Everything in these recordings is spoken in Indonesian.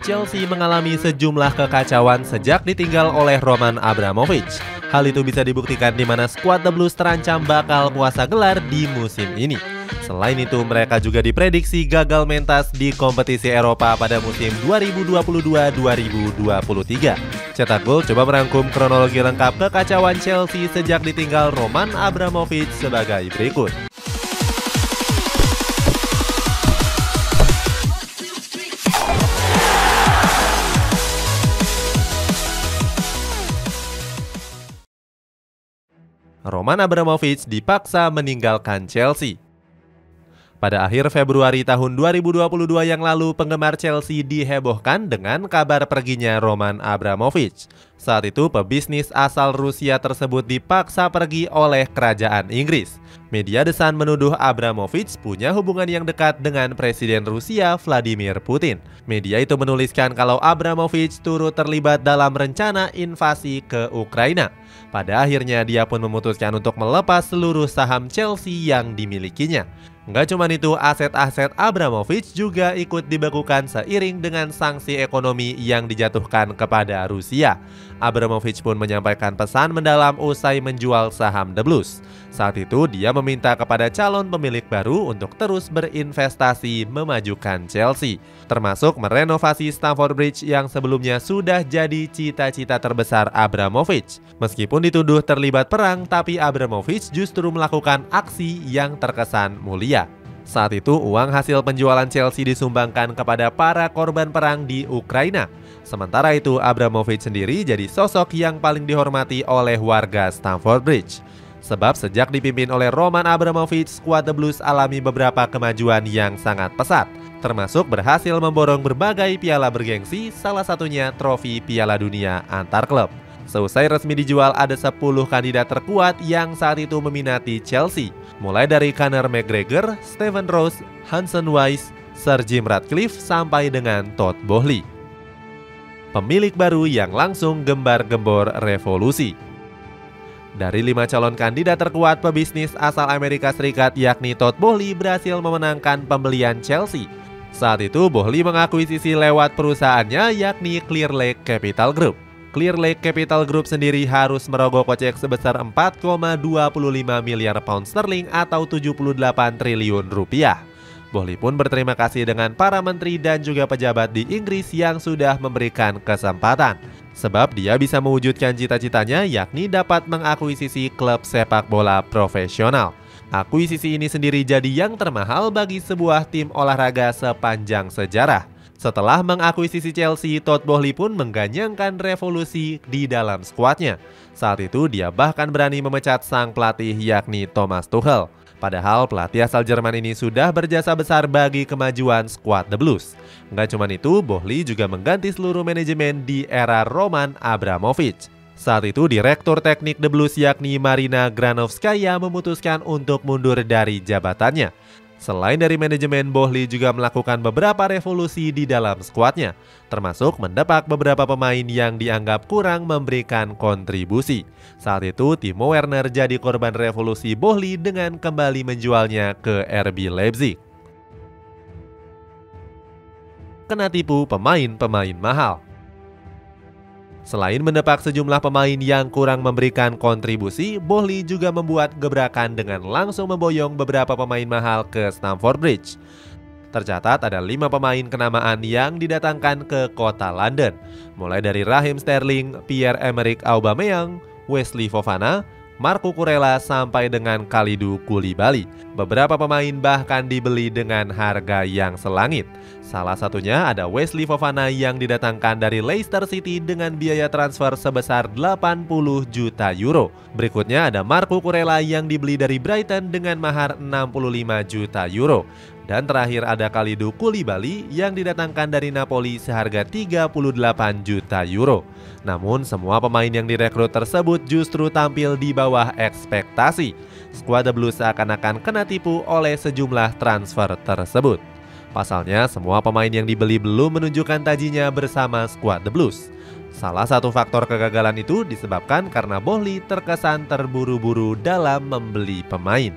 Chelsea mengalami sejumlah kekacauan sejak ditinggal oleh Roman Abramovich. Hal itu bisa dibuktikan di mana skuad The Blues terancam bakal puasa gelar di musim ini. Selain itu, mereka juga diprediksi gagal mentas di kompetisi Eropa pada musim 2022-2023. Cetak Gol coba merangkum kronologi lengkap kekacauan Chelsea sejak ditinggal Roman Abramovich sebagai berikut. Roman Abramovich dipaksa meninggalkan Chelsea. Pada akhir Februari tahun 2022 yang lalu, penggemar Chelsea dihebohkan dengan kabar perginya Roman Abramovich. Saat itu, pebisnis asal Rusia tersebut dipaksa pergi oleh kerajaan Inggris. Media The Sun menuduh Abramovich punya hubungan yang dekat dengan Presiden Rusia Vladimir Putin. Media itu menuliskan kalau Abramovich turut terlibat dalam rencana invasi ke Ukraina. Pada akhirnya, dia pun memutuskan untuk melepas seluruh saham Chelsea yang dimilikinya. Nggak cuma itu, aset-aset Abramovich juga ikut dibekukan seiring dengan sanksi ekonomi yang dijatuhkan kepada Rusia. Abramovich pun menyampaikan pesan mendalam usai menjual saham The Blues. Saat itu, dia meminta kepada calon pemilik baru untuk terus berinvestasi memajukan Chelsea, termasuk merenovasi Stamford Bridge yang sebelumnya sudah jadi cita-cita terbesar Abramovich. Meskipun dituduh terlibat perang, tapi Abramovich justru melakukan aksi yang terkesan mulia. Saat itu, uang hasil penjualan Chelsea disumbangkan kepada para korban perang di Ukraina. Sementara itu, Abramovich sendiri jadi sosok yang paling dihormati oleh warga Stamford Bridge. Sebab sejak dipimpin oleh Roman Abramovich, skuad The Blues alami beberapa kemajuan yang sangat pesat, termasuk berhasil memborong berbagai piala bergengsi, salah satunya trofi Piala Dunia antar klub. Seusai resmi dijual, ada 10 kandidat terkuat yang saat itu meminati Chelsea, mulai dari Conor McGregor, Steven Rose, Hanson Wise, Sir Jim Ratcliffe, sampai dengan Todd Boehly. Pemilik baru yang langsung gembar-gembor revolusi. Dari 5 calon kandidat terkuat, pebisnis asal Amerika Serikat yakni Todd Boehly berhasil memenangkan pembelian Chelsea. Saat itu, Boehly mengakuisisi lewat perusahaannya yakni Clear Lake Capital Group. Clear Lake Capital Group sendiri harus merogoh kocek sebesar 4,25 miliar pound sterling atau 78 triliun rupiah. Boehly pun berterima kasih dengan para menteri dan juga pejabat di Inggris yang sudah memberikan kesempatan. Sebab dia bisa mewujudkan cita-citanya yakni dapat mengakuisisi klub sepak bola profesional. Akuisisi ini sendiri jadi yang termahal bagi sebuah tim olahraga sepanjang sejarah. Setelah mengakuisisi Chelsea, Todd Boehly pun mengganyangkan revolusi di dalam skuadnya. Saat itu dia bahkan berani memecat sang pelatih yakni Thomas Tuchel. Padahal pelatih asal Jerman ini sudah berjasa besar bagi kemajuan skuad The Blues. Nggak cuma itu, Boehly juga mengganti seluruh manajemen di era Roman Abramovich. Saat itu Direktur Teknik The Blues yakni Marina Granovskaya memutuskan untuk mundur dari jabatannya. Selain dari manajemen, Boehly juga melakukan beberapa revolusi di dalam skuadnya, termasuk mendepak beberapa pemain yang dianggap kurang memberikan kontribusi. Saat itu, Timo Werner jadi korban revolusi Boehly dengan kembali menjualnya ke RB Leipzig. Kena tipu pemain-pemain mahal. Selain mendepak sejumlah pemain yang kurang memberikan kontribusi, Boehly juga membuat gebrakan dengan langsung memboyong beberapa pemain mahal ke Stamford Bridge. Tercatat ada 5 pemain kenamaan yang didatangkan ke kota London, mulai dari Raheem Sterling, Pierre-Emerick Aubameyang, Wesley Fofana, Marco Kurela, sampai dengan Kalidou Koulibaly. Beberapa pemain bahkan dibeli dengan harga yang selangit. Salah satunya ada Wesley Fofana yang didatangkan dari Leicester City dengan biaya transfer sebesar 80 juta euro. Berikutnya ada Marco Kurela yang dibeli dari Brighton dengan mahar 65 juta euro. Dan terakhir ada Kalidou Koulibaly yang didatangkan dari Napoli seharga 38 juta euro. Namun semua pemain yang direkrut tersebut justru tampil di bawah ekspektasi. Skuad The Blues seakan-akan kena tipu oleh sejumlah transfer tersebut. Pasalnya, semua pemain yang dibeli belum menunjukkan tajinya bersama skuad The Blues. Salah satu faktor kegagalan itu disebabkan karena Boehly terkesan terburu-buru dalam membeli pemain.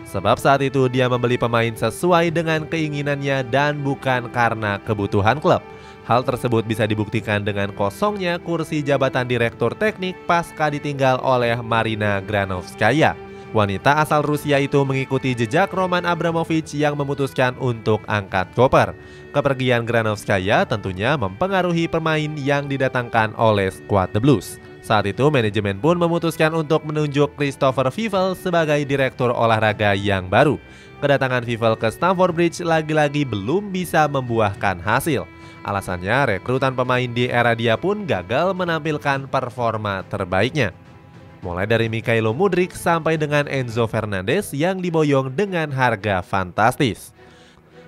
Sebab saat itu dia membeli pemain sesuai dengan keinginannya dan bukan karena kebutuhan klub. Hal tersebut bisa dibuktikan dengan kosongnya kursi jabatan direktur teknik pasca ditinggal oleh Marina Granovskaya. Wanita asal Rusia itu mengikuti jejak Roman Abramovich yang memutuskan untuk angkat koper. Kepergian Granovskaya tentunya mempengaruhi pemain yang didatangkan oleh skuad The Blues. Saat itu manajemen pun memutuskan untuk menunjuk Christopher Fievel sebagai direktur olahraga yang baru. Kedatangan Fievel ke Stamford Bridge lagi-lagi belum bisa membuahkan hasil. Alasannya, rekrutan pemain di era dia pun gagal menampilkan performa terbaiknya. Mulai dari Mikhailo Mudryk sampai dengan Enzo Fernandez yang diboyong dengan harga fantastis.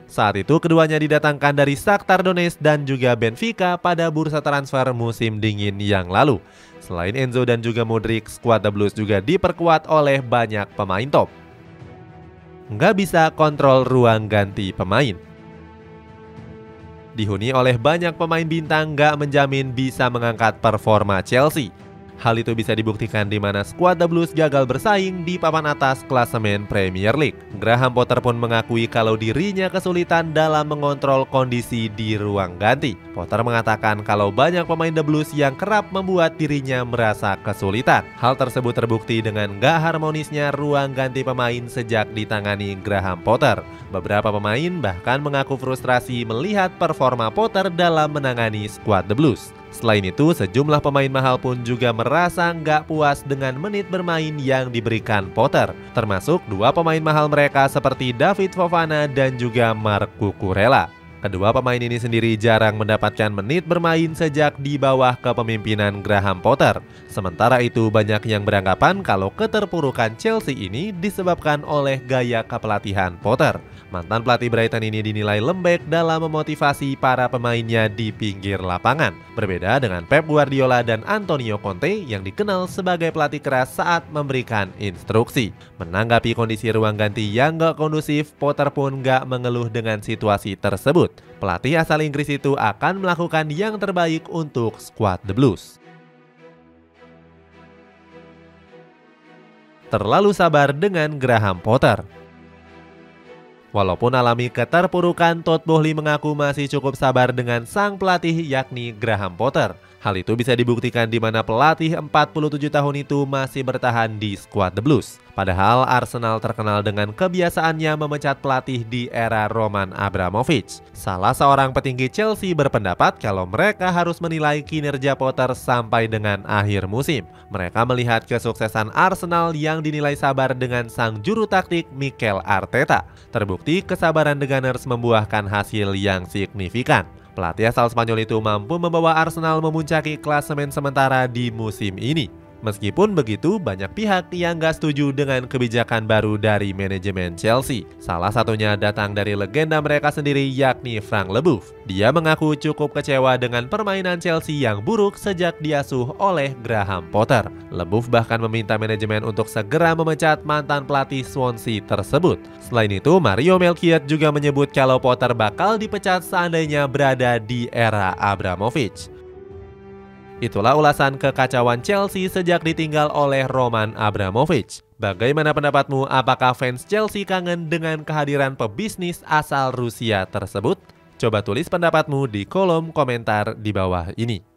Saat itu keduanya didatangkan dari Shakhtar Donetsk dan juga Benfica pada bursa transfer musim dingin yang lalu. Selain Enzo dan juga Mudryk, skuad The Blues juga diperkuat oleh banyak pemain top. Nggak bisa kontrol ruang ganti pemain. Dihuni oleh banyak pemain bintang nggak menjamin bisa mengangkat performa Chelsea. Hal itu bisa dibuktikan di mana skuad The Blues gagal bersaing di papan atas klasemen Premier League. Graham Potter pun mengakui kalau dirinya kesulitan dalam mengontrol kondisi di ruang ganti. Potter mengatakan kalau banyak pemain The Blues yang kerap membuat dirinya merasa kesulitan. Hal tersebut terbukti dengan gak harmonisnya ruang ganti pemain sejak ditangani Graham Potter. Beberapa pemain bahkan mengaku frustrasi melihat performa Potter dalam menangani skuad The Blues. Selain itu, sejumlah pemain mahal pun juga merasa nggak puas dengan menit bermain yang diberikan Potter, termasuk dua pemain mahal mereka seperti David Fofana dan juga Marc Cucurella. Kedua pemain ini sendiri jarang mendapatkan menit bermain sejak di bawah kepemimpinan Graham Potter. Sementara itu, banyak yang beranggapan kalau keterpurukan Chelsea ini disebabkan oleh gaya kepelatihan Potter. Mantan pelatih Brighton ini dinilai lembek dalam memotivasi para pemainnya di pinggir lapangan. Berbeda dengan Pep Guardiola dan Antonio Conte yang dikenal sebagai pelatih keras saat memberikan instruksi. Menanggapi kondisi ruang ganti yang gak kondusif, Potter pun gak mengeluh dengan situasi tersebut. Pelatih asal Inggris itu akan melakukan yang terbaik untuk skuad The Blues. Terlalu sabar dengan Graham Potter. Walaupun alami keterpurukan, Todd Boehly mengaku masih cukup sabar dengan sang pelatih yakni Graham Potter. Hal itu bisa dibuktikan di mana pelatih 47 tahun itu masih bertahan di skuad The Blues. Padahal Arsenal terkenal dengan kebiasaannya memecat pelatih di era Roman Abramovich. Salah seorang petinggi Chelsea berpendapat kalau mereka harus menilai kinerja Potter sampai dengan akhir musim. Mereka melihat kesuksesan Arsenal yang dinilai sabar dengan sang juru taktik Mikel Arteta. Terbukti kesabaran The Gunners membuahkan hasil yang signifikan. Pelatih asal Spanyol itu mampu membawa Arsenal memuncaki klasemen sementara di musim ini. Meskipun begitu, banyak pihak yang gak setuju dengan kebijakan baru dari manajemen Chelsea. Salah satunya datang dari legenda mereka sendiri yakni Frank Leboeuf. Dia mengaku cukup kecewa dengan permainan Chelsea yang buruk sejak diasuh oleh Graham Potter. Leboeuf bahkan meminta manajemen untuk segera memecat mantan pelatih Swansea tersebut. Selain itu, Mario Melchiot juga menyebut kalau Potter bakal dipecat seandainya berada di era Abramovich. Itulah ulasan kekacauan Chelsea sejak ditinggal oleh Roman Abramovich. Bagaimana pendapatmu? Apakah fans Chelsea kangen dengan kehadiran pebisnis asal Rusia tersebut? Coba tulis pendapatmu di kolom komentar di bawah ini.